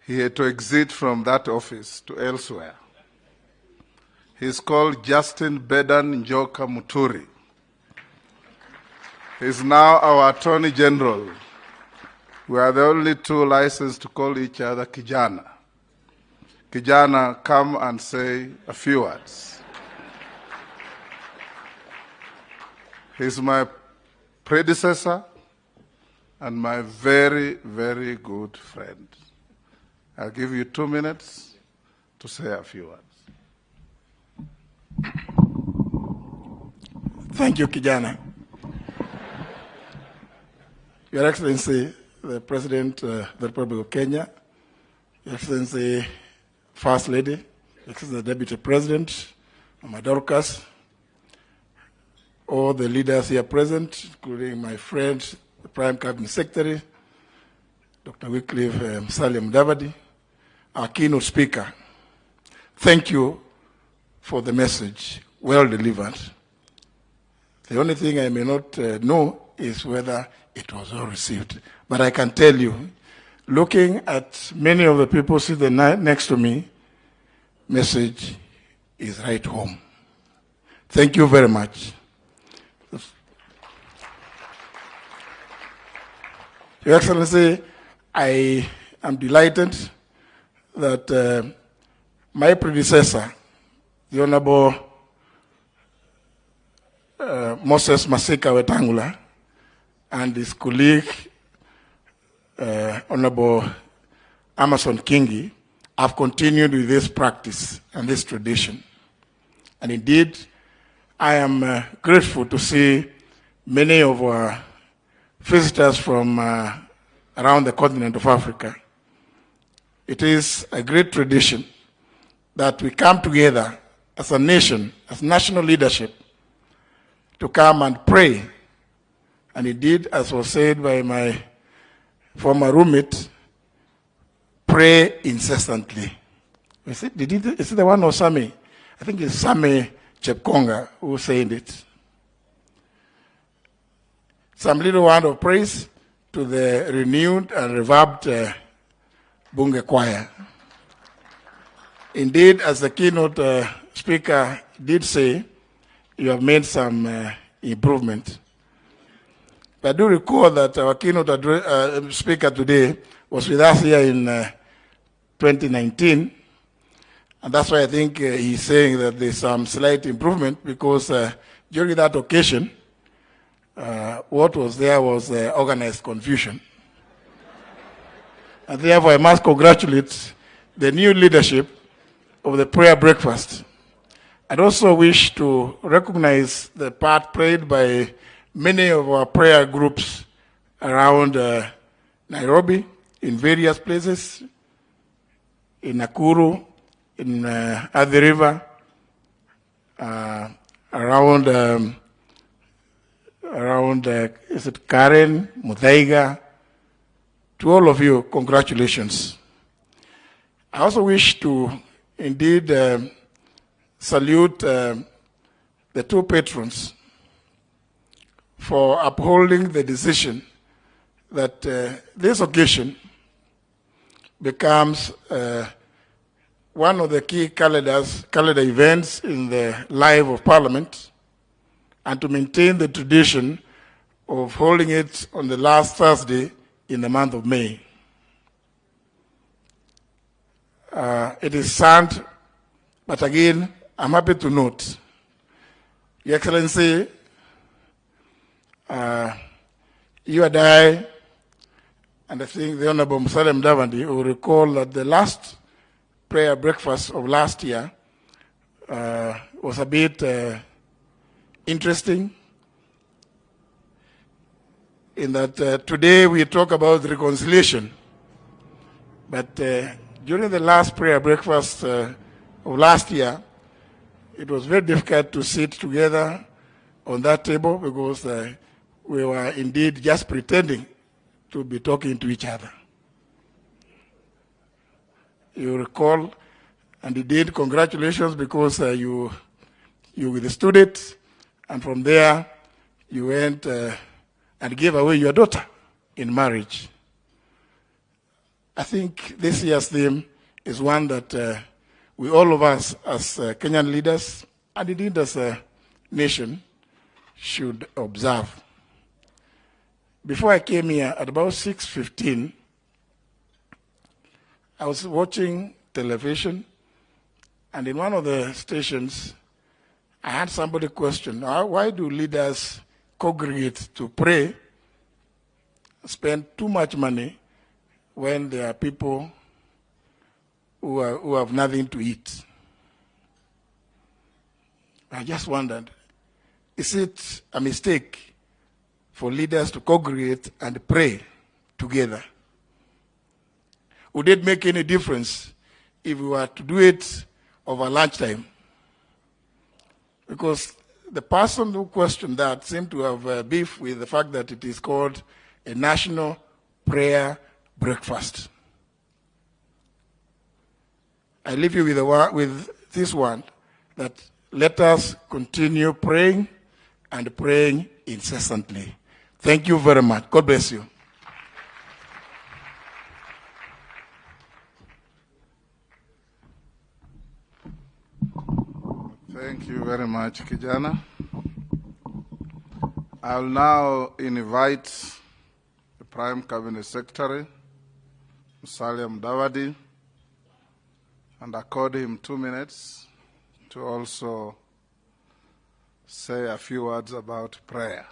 he had to exit from that office to elsewhere. He's called Justin Bedan Njoka Muturi. He's now our Attorney General. We are the only two licensed to call each other Kijana. Kijana, come and say a few words. He's my predecessor and my very, very good friend. I'll give you 2 minutes to say a few words. Thank you, Kijana. Your Excellency, the President of the Republic of Kenya, Your Excellency, First Lady, Your Excellency, the Deputy President, Mama Dorcas, all the leaders here present, including my friend, the Prime Cabinet Secretary, Dr. Wycliffe Salim Davadi, our keynote speaker. Thank you for the message, well delivered. The only thing I may not know is whether it was well received. But I can tell you, looking at many of the people sitting next to me, message is right home. Thank you very much. Your Excellency, I am delighted that my predecessor, the Honorable Moses Masika Wetangula, and his colleague, Honorable Amason Kingi, have continued with this practice and this tradition. And indeed, I am grateful to see many of our visitors from around the continent of Africa. It is a great tradition that we come together as a nation, as national leadership, to come and pray. And indeed, as was said by my former roommate, pray incessantly. Is it the one or Sami? I think it's Sami Chepkonga who said it. Some little word of praise to the renewed and revamped Bunge Choir. Indeed, as the keynote speaker did say, you have made some improvement. I do recall that our keynote speaker today was with us here in 2019, and that's why I think he's saying that there's some slight improvement, because during that occasion, what was there was organized confusion. And therefore, I must congratulate the new leadership of the prayer breakfast. I'd also wish to recognize the part played by many of our prayer groups around Nairobi, in various places, in Nakuru, in Athi River, around is it Karen, Muthaiga. To all of you, congratulations. I also wish to indeed salute the two patrons for upholding the decision that this occasion becomes one of the key calendar events in the life of Parliament, and to maintain the tradition of holding it on the last Thursday in the month of May. It is sad, but again, I'm happy to note, Your Excellency, you and I, and I think the Honorable Musalia Mudavadi will recall that the last prayer breakfast of last year was a bit interesting, in that today we talk about reconciliation, but during the last prayer breakfast of last year, it was very difficult to sit together on that table, because we were indeed just pretending to be talking to each other. You recall, and indeed congratulations, because you withstood it, and from there you went and gave away your daughter in marriage. I think this year's theme is one that we all of us as Kenyan leaders, and indeed as a nation, should observe. Before I came here, at about 6:15, I was watching television, and in one of the stations, I had somebody question, why do leaders congregate to pray, spend too much money when there are people who have nothing to eat? I just wondered, is it a mistake for leaders to congregate and pray together? Would it make any difference if we were to do it over lunchtime? Because the person who questioned that seemed to have beef with the fact that it is called a national prayer breakfast. I leave you with this one, that let us continue praying and praying incessantly. Thank you very much. God bless you. Thank you very much, Kijana. I'll now invite the Prime Cabinet Secretary, Musalia Mudavadi, and accord him 2 minutes to also say a few words about prayer.